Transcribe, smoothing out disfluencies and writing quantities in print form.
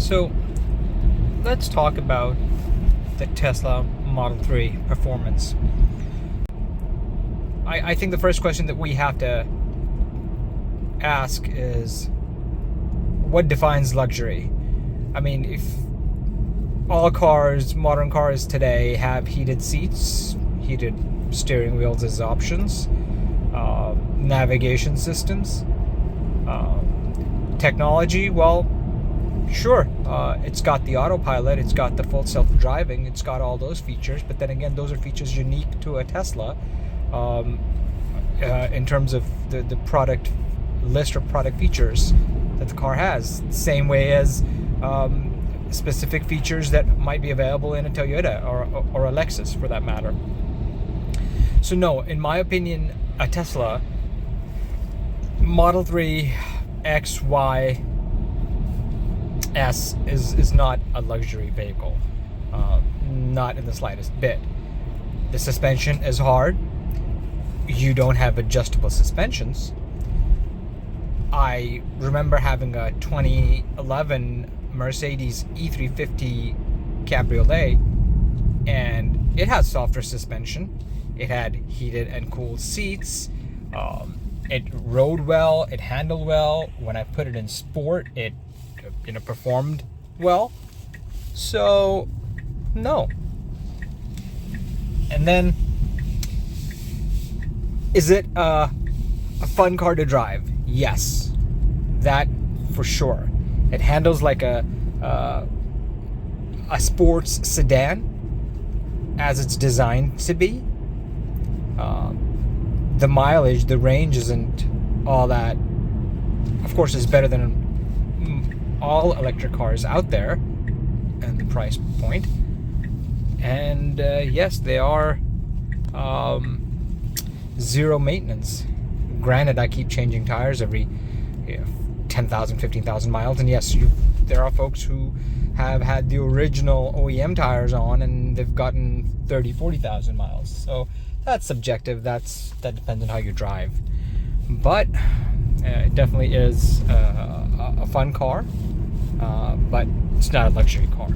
So let's talk about the Tesla Model 3 performance. I think the first question that we have to ask is, what defines luxury? I mean, if all cars, modern cars today, have heated seats, heated steering wheels as options, navigation systems, technology, well, sure, it's got the autopilot, it's got the full self-driving, it's got all those features, but then again, those are features unique to a Tesla in terms of the product list or product features that the car has. Same way as specific features that might be available in a Toyota or a Lexus, for that matter. So no, in my opinion, a Tesla Model 3 X, Y, S is not a luxury vehicle, not in the slightest bit. The suspension is hard. You don't have adjustable suspensions. I remember having a 2011 Mercedes E350 Cabriolet, and it had softer suspension. It had heated and cooled seats. It rode well. It handled well. When I put it in sport, it performed well. So no. And then, is it a fun car to drive? Yes, that for sure. It handles like a sports sedan, as it's designed to be. The mileage, the range isn't all that. Of course, it's better than all electric cars out there, and the price point. And yes, they are zero maintenance. Granted, I keep changing tires every 10,000, 15,000 miles, and yes, there are folks who have had the original OEM tires on and they've gotten 30, 40,000 miles. So that's subjective. That depends on how you drive. But it definitely is a fun car, but it's not a luxury car.